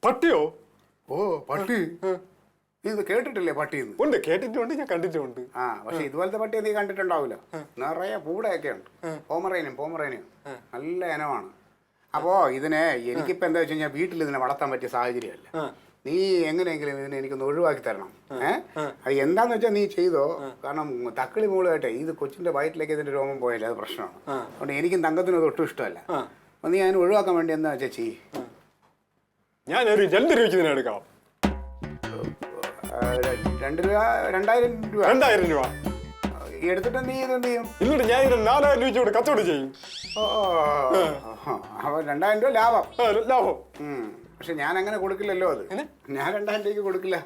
പട്ടിയോ? ഓ പട്ടി, നീ ഇത് കേട്ടിട്ടില്ലേ പട്ടിന്ന്? ഉണ്ട്, കേട്ടിട്ടുണ്ട്, ഞാൻ കണ്ടിട്ടുണ്ട്. ആ പക്ഷെ ഇതുപോലത്തെ പട്ടിയെ നീ കണ്ടിട്ടുണ്ടാവില്ല. നിറയെ പൂടയൊക്കെ ഉണ്ട്. പോമറേനിയം നല്ല ഇനമാണ്. അപ്പോ ഇതിനെ എനിക്കിപ്പോ എന്താ വെച്ച് കഴിഞ്ഞാൽ വീട്ടിൽ ഇതിനെ വളർത്താൻ പറ്റിയ സാഹചര്യമല്ല. നീ എങ്ങനെയെങ്കിലും ഇതിനെ എനിക്കൊന്ന് ഒഴിവാക്കി തരണം. അത് എന്താന്ന് വെച്ചാൽ നീ ചെയ്തോ. കാരണം തക്കിളി മൂളായിട്ടെ ഇത് കൊച്ചിന്റെ വയറ്റിലേക്ക് ഇതിന്റെ രോമം പോയാലേ അത് പ്രശ്നമാണ്. അതുകൊണ്ട് എനിക്കും തങ്കത്തിനും അത് ഒട്ടും ഇഷ്ടമല്ല. അപ്പൊ നീ അതിന് ഒഴിവാക്കാൻ വേണ്ടി എന്താ വെച്ചാൽ ചെയ്യ്. ഞാനൊരു 2 രൂപയ്ക്ക് ഇതിനെ എടുക്കാം. 2 രൂപ 2000 രൂപ എടുത്തിട്ട് നീ ഇതെന്ത് ചെയ്യും? എന്നിട്ട് ഞാൻ ഇതിന് 4000 രൂപയോട് കച്ചവടം ചെയ്യും. അപ്പൊ 2000 രൂപ ലാഭം. ലാഭം. പക്ഷെ ഞാൻ അങ്ങനെ കൊടുക്കില്ലല്ലോ. അത് ഞാൻ 2000 രൂപയ്ക്ക് കൊടുക്കില്ല.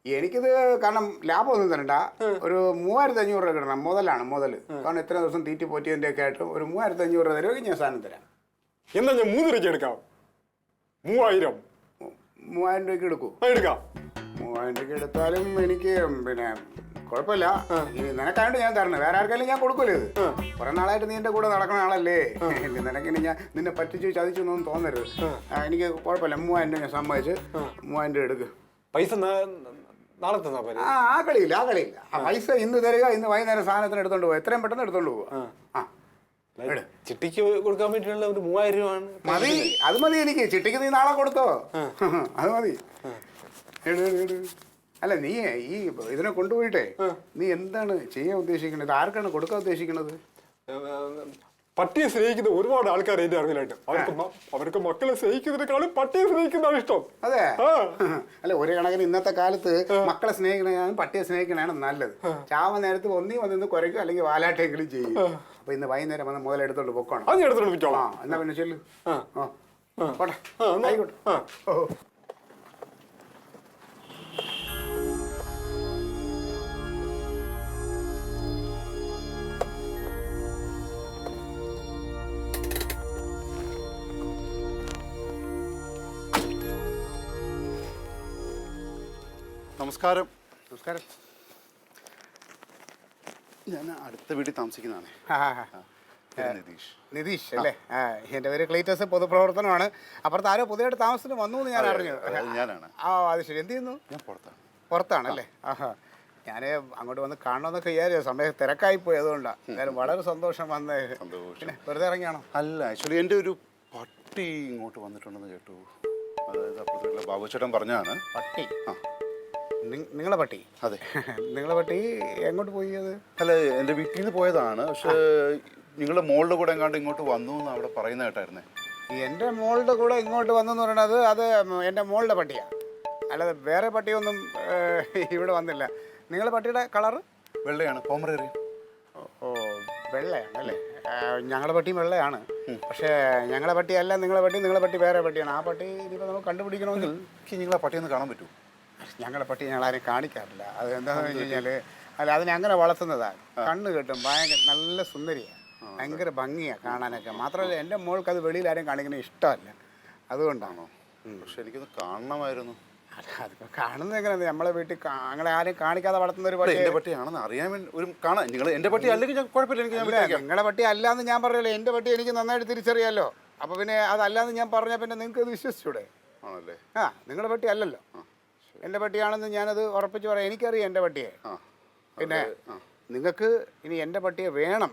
എനിക്കിത് കാരണം ലാഭമൊന്നും തരണ്ട. ഒരു 3500 രൂപ കിട്ടണം. മുതൽ. കാരണം ഇത്ര ദിവസം തീറ്റി പോറ്റിയതിൻ്റെ ഒക്കെ ആയിട്ട് ഒരു 3500 രൂപ തരുമെങ്കിൽ ഞാൻ സാധനം തരാം. എന്നാ ഞാൻ 3 രൂപയ്ക്ക് എടുക്കാം. 3000 രൂപയ്ക്ക് എടുക്കൂ. എടുക്കാം. 3000 രൂപയ്ക്ക് എടുത്താലും എനിക്ക് പിന്നെ കുഴപ്പമില്ല. നിനക്കായിട്ട് ഞാൻ തരണം. വേറെ ആർക്കെങ്കിലും ഞാൻ കൊടുക്കൂലേ. ഇത് കുറെ നാളായിട്ട് നീ എൻ്റെ കൂടെ നടക്കുന്ന ആളല്ലേ. നിനക്കിനി ഞാൻ നിന്നെ പറ്റിച്ചു ചതിച്ചു എന്നൊന്നും തോന്നരുത്. എനിക്ക് കുഴപ്പമില്ല. 3000 രൂപ ഞാൻ സമ്മതിച്ച് 3000 രൂപ എടുക്ക്. പൈസ നാളെ തന്നാ പോലെ. ആ കളിയില്ല. ആ പൈസ ഇന്ന് തരിക. ഇന്ന് വൈകുന്നേരം സാധനത്തിന് എടുത്തോണ്ട് പോകുക. എത്രയും പെട്ടെന്ന് എടുത്തോണ്ട് പോവുക. ചിട്ടിക്ക് കൊടുക്കാൻ വേണ്ടിയുള്ള ഒരു 3000 രൂപ മതി. അത് മതി എനിക്ക്. ചിട്ടിക്ക് നീ നാളെ കൊടുത്തോ. അത് മതി. അല്ല നീ ഈ ഇതിനെ കൊണ്ടുപോയിട്ടേ നീ എന്താണ് ചെയ്യാൻ ഉദ്ദേശിക്കുന്നത്? ആർക്കാണ് കൊടുക്കാൻ ഉദ്ദേശിക്കുന്നത്? പട്ടിയെ സ്നേഹിക്കുന്ന ഒരുപാട് ആൾക്കാർ എന്റെ അറിവിലായിട്ട്. അവർക്ക് മക്കളെ സ്നേഹിക്കുന്നതിനേക്കാളും പട്ടിയെ സ്നേഹിക്കുന്നതാണ് ഇഷ്ടം. അതെ. അല്ല ഒരു കണക്കിന് ഇന്നത്തെ കാലത്ത് മക്കളെ സ്നേഹിക്കണതാണ് പട്ടിയെ സ്നേഹിക്കണതാണ് നല്ലത്. ചാവ നേരത്ത് ഒന്നി വന്ന് കുരയ്ക്കും അല്ലെങ്കിൽ വാലാട്ടെങ്കിലും ചെയ്യും. അപ്പൊ ഇന്ന് വൈകുന്നേരം വന്ന് മുതലെടുത്തോണ്ട് പൊക്കണം. അത് എടുത്തോണ്ട് പോയിക്കോളാം. എന്നാ പിന്നെ ചെല്ലു. ആയിക്കോട്ടെ. നമസ്കാരം. നമസ്കാരം. ഞാൻ അടുത്ത വീട്ടിൽ താമസിക്കുന്നതാണ്. നിതീഷ് അല്ലേ? എൻ്റെ പേര് ക്ലീറ്റസ്. പൊതുപ്രവർത്തനമാണ്. അപ്പുറത്ത് ആരോ പുതിയതായിട്ട് താമസത്തിന് വന്നു എന്ന് ഞാൻ അറിഞ്ഞു. ഞാനാണ്. അത് ശരി. എന്ത് ചെയ്യുന്നു? ഞാൻ പുറത്താണല്ലേ? ഞാൻ അങ്ങോട്ട് വന്ന് കാണണമെന്നൊക്കെ വിചാരിച്ചു. സമയം തിരക്കായി പോയി. അതുകൊണ്ടാണ്. എന്തായാലും വളരെ സന്തോഷം വന്നേ. പിന്നെ വെറുതെ ഇറങ്ങിയാണോ? അല്ല, ആക്ച്വലി എൻ്റെ ഒരു പട്ടി ഇങ്ങോട്ട് വന്നിട്ടുണ്ടെന്ന് കേട്ടു. അതായത് അപ്പുറത്തുള്ള ബാബുച്ചേട്ടൻ പറഞ്ഞാണ്. പട്ടി? നിങ്ങളെ പട്ടി? അതെ. നിങ്ങളെ പട്ടി എങ്ങോട്ട് പോയി? അത് അല്ല, എൻ്റെ വീട്ടിൽ നിന്ന് പോയതാണ്. പക്ഷേ നിങ്ങളുടെ മോളുടെ കൂടെ എങ്ങാണ്ട് ഇങ്ങോട്ട് വന്നു എന്ന് അവിടെ പറയുന്ന കേട്ടായിരുന്നേ. എൻ്റെ മോളുടെ കൂടെ ഇങ്ങോട്ട് വന്നെന്ന് പറയണത് അത് എൻ്റെ മോളുടെ പട്ടിയാണ്. അല്ലാതെ വേറെ പട്ടിയൊന്നും ഇവിടെ വന്നില്ല. നിങ്ങളുടെ പട്ടിയുടെ കളറ് വെള്ളയാണ്, പോമറേറിയൻ. ഓ, വെള്ളയാണ് അല്ലേ? ഞങ്ങളുടെ പട്ടിയും വെള്ളയാണ്. പക്ഷേ ഞങ്ങളുടെ പട്ടിയല്ല നിങ്ങളെ പട്ടി വേറെ പട്ടിയാണ്. ആ പട്ടി ഇനിയിപ്പോൾ നമുക്ക് കണ്ടുപിടിക്കണമെങ്കിൽ നിങ്ങളെ പട്ടിയൊന്ന് കാണാൻ പറ്റുമോ? ഞങ്ങളുടെ പട്ടി ഞങ്ങളാരും കാണിക്കാറില്ല. അത് എന്താണെന്ന് വെച്ച് കഴിഞ്ഞാൽ അല്ല, അതിനെ അങ്ങനെ വളർത്തുന്നതാണ്. കണ്ണ് കെട്ടും. ഭയങ്കര നല്ല സുന്ദരിയാണ്. ഭയങ്കര ഭംഗിയാണ് കാണാനൊക്കെ. മാത്രമല്ല എൻ്റെ മോൾക്ക് അത് വെളിയിൽ ആരും കാണിക്കുന്നത് ഇഷ്ടമല്ല. അതുകൊണ്ടാണോ? പക്ഷെ എനിക്കൊന്ന് കാണണമായിരുന്നു. അതിപ്പോൾ കാണുന്നത് എങ്ങനെയാണ്? നമ്മളെ വീട്ടിൽ അങ്ങനെ ആരും കാണിക്കാതെ വളർത്തുന്ന ഒരു പട്ടി. എൻ്റെ പട്ടിയാണെന്ന് അറിയാൻ വേണ്ടി ഒരു കാണാൻ. നിങ്ങൾ എൻ്റെ പട്ടി അല്ലെങ്കിൽ ഞാൻ കുഴപ്പമില്ല. എനിക്ക് നിങ്ങളുടെ പട്ടി അല്ലാന്ന് ഞാൻ പറയല്ലോ. എൻ്റെ പട്ടി എനിക്ക് നന്നായിട്ട് തിരിച്ചറിയാമല്ലോ. അപ്പോൾ പിന്നെ അതല്ലാന്ന് ഞാൻ പറഞ്ഞാൽ പിന്നെ നിങ്ങൾക്ക് അത് വിശ്വസിച്ചൂടെ? ആണല്ലേ? നിങ്ങളുടെ പട്ടി അല്ലല്ലോ. എൻ്റെ പട്ടിയാണെന്ന് ഞാനത് ഉറപ്പിച്ച് പറയാം. എനിക്കറിയാം എൻ്റെ പട്ടിയെ. പിന്നെ നിങ്ങൾക്ക് ഇനി എൻ്റെ പട്ടിയെ വേണം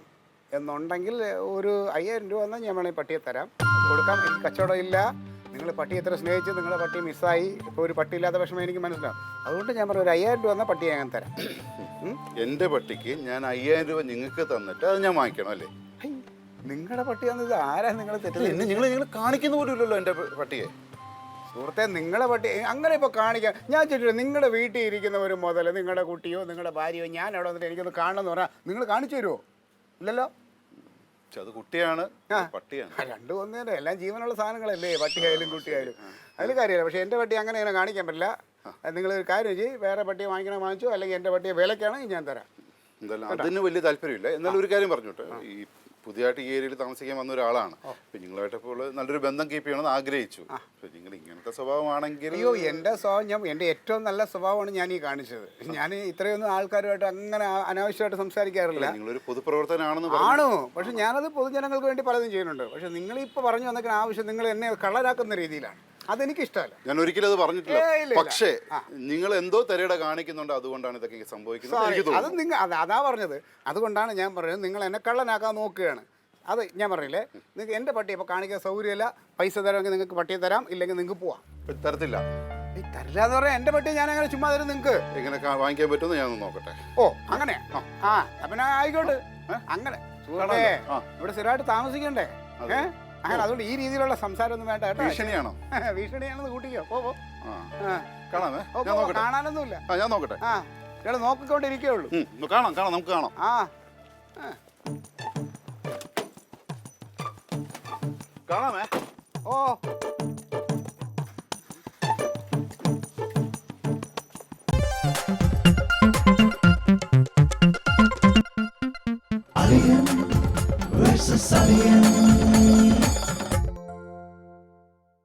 എന്നുണ്ടെങ്കിൽ ഒരു 5000 രൂപ എന്നാൽ ഞാൻ വേണമെങ്കിൽ പട്ടിയെ തരാം, കൊടുക്കാം. എനിക്ക് കച്ചവടം ഇല്ല. നിങ്ങൾ പട്ടി എത്ര സ്നേഹിച്ച് നിങ്ങളുടെ പട്ടി മിസ്സായി. ഇപ്പോൾ ഒരു പട്ടി ഇല്ലാത്ത വിഷമം എനിക്ക് മനസ്സിലാവും. അതുകൊണ്ട് ഞാൻ പറഞ്ഞു ഒരു 5000 രൂപ എന്നാൽ പട്ടിയെ ഞാൻ തരാം. എൻ്റെ പട്ടിക്ക് ഞാൻ 5000 രൂപ നിങ്ങൾക്ക് തന്നിട്ട് അത് ഞാൻ വാങ്ങിക്കണം അല്ലേ? നിങ്ങളുടെ പട്ടിയാണെന്ന് ആരാ നിങ്ങൾ തെറ്റില്ല? നിങ്ങൾ കാണിക്കുന്ന പോലും ഇല്ലല്ലോ എൻ്റെ പട്ടിയെ. സുഹൃത്തെ, നിങ്ങളെ പട്ടി അങ്ങനെ ഇപ്പോൾ കാണിക്കാം. ഞാൻ ചോദിച്ചിട്ട് നിങ്ങളുടെ വീട്ടിൽ ഇരിക്കുന്ന ഒരു മുതൽ നിങ്ങളുടെ കുട്ടിയോ നിങ്ങളുടെ ഭാര്യയോ ഞാൻ അവിടെ വന്നിട്ട് എനിക്കൊന്ന് കാണണമെന്ന് പറഞ്ഞാൽ നിങ്ങൾ കാണിച്ചു തരുമോ? ഇല്ലല്ലോ. അത് കുട്ടിയാണ്, പട്ടിയാണ്. രണ്ടും ഒന്നേ. എല്ലാം ജീവനുള്ള സാധനങ്ങളല്ലേ, പട്ടിയായാലും കുട്ടിയായാലും. അതിൽ കാര്യമില്ല. പക്ഷേ എൻ്റെ പട്ടി അങ്ങനെ കാണിക്കാൻ പറ്റില്ല. നിങ്ങളൊരു കാര്യം ചെയ്യും, വേറെ പട്ടിയെ വാങ്ങിച്ചോ, അല്ലെങ്കിൽ എൻ്റെ പട്ടിയെ വിലക്കാണെങ്കിൽ ഞാൻ തരാം. എന്തായാലും അതിന് വലിയ താല്പര്യമില്ല. എന്നാലും ഒരു കാര്യം പറഞ്ഞോട്ടെ, ഈ പുതിയതായിട്ട് ഈ ഏരിയയിൽ താമസിക്കാൻ വന്ന ഒരാളാണ്. അപ്പം നിങ്ങളായിട്ടപ്പോൾ നല്ലൊരു ബന്ധം കീപ്പ് ചെയ്യണമെന്ന് ആഗ്രഹിച്ചു. അപ്പം നിങ്ങൾ ഇങ്ങനത്തെ സ്വഭാവമാണെങ്കിൽ. അയ്യോ, എൻ്റെ സ്വഭാവം എൻ്റെ ഏറ്റവും നല്ല സ്വഭാവമാണ് ഞാൻ ഈ കാണിച്ചത്. ഞാൻ ഇത്രയൊന്നും ആൾക്കാരുമായിട്ട് അങ്ങനെ അനാവശ്യമായിട്ട് സംസാരിക്കാറില്ല. നിങ്ങളൊരു പൊതുപ്രവർത്തനാണെന്ന് ആണോ? പക്ഷെ ഞാനത് പൊതുജനങ്ങൾക്ക് വേണ്ടി പലതും ചെയ്യുന്നുണ്ട്. പക്ഷെ നിങ്ങളിപ്പോൾ പറഞ്ഞു വന്നേക്കുന്ന ആവശ്യം നിങ്ങൾ എന്നെ കള്ളരാക്കുന്ന രീതിയിലാണ്. അതെനിക്ക് ഇഷ്ടമല്ല. ഞാൻ ഒരിക്കലും അത് പറഞ്ഞിട്ടില്ല. ഏയ് ഇല്ല, ഇല്ല. പക്ഷേ നിങ്ങൾ എന്തോ തരയുടെ കാണിക്കുന്നുണ്ട്, അതുകൊണ്ടാണ് ഇതൊക്കെ സംഭവിക്കുന്നത് എനിക്ക് അത് തോന്നുന്നു. നിങ്ങൾ അതാ പറഞ്ഞത്. അതുകൊണ്ടാണ് ഞാൻ പറയുന്നത് നിങ്ങൾ എന്നെ കള്ളനാക്കാൻ നോക്കുകയാണ്. അത് ഞാൻ പറഞ്ഞില്ലേ, നിങ്ങൾക്ക് എൻ്റെ പട്ടി ഇപ്പോൾ കാണിക്കാൻ സൗകര്യമില്ല. പൈസ തരാമെങ്കിൽ നിങ്ങൾക്ക് പട്ടിയെ തരാം, ഇല്ലെങ്കിൽ നിങ്ങൾക്ക് പോവാം. തരത്തില്ല. ഈ തരില്ല എന്ന് പറയാൻ എൻ്റെ പട്ടി ഞാൻ അങ്ങനെ ചുമ്മാ തരും നിങ്ങൾക്ക്. എങ്ങനെ വാങ്ങിക്കാൻ പറ്റുമെന്ന് ഞാൻ നോക്കട്ടെ. ഓ അങ്ങനെ ആ പിന്നെ ആയിക്കോട്ടെ. അങ്ങനെ സുഹൃത്തേ, ആ. ഇവിടെ സ്ഥിരമായിട്ട് താമസിക്കണ്ടേ? അങ്ങനെ അതുകൊണ്ട് ഈ രീതിയിലുള്ള സംസാരം ഒന്നും വേണ്ട കേട്ടോ. ഭീഷണിയാണോ? ഭീഷണിയാണെന്ന് കൂട്ടിക്കോ. പോ കാണാമേ, ഓ, ഞാൻ നോക്കട്ടെ. കാണാനൊന്നുമില്ല. ഞാൻ നോക്കട്ടെ. ആ ഇവിടെ നോക്കിക്കൊണ്ടിരിക്കേ ഉള്ളൂ. കാണാം, നമുക്ക് കാണാം. ആ കാണാമേ. ഓ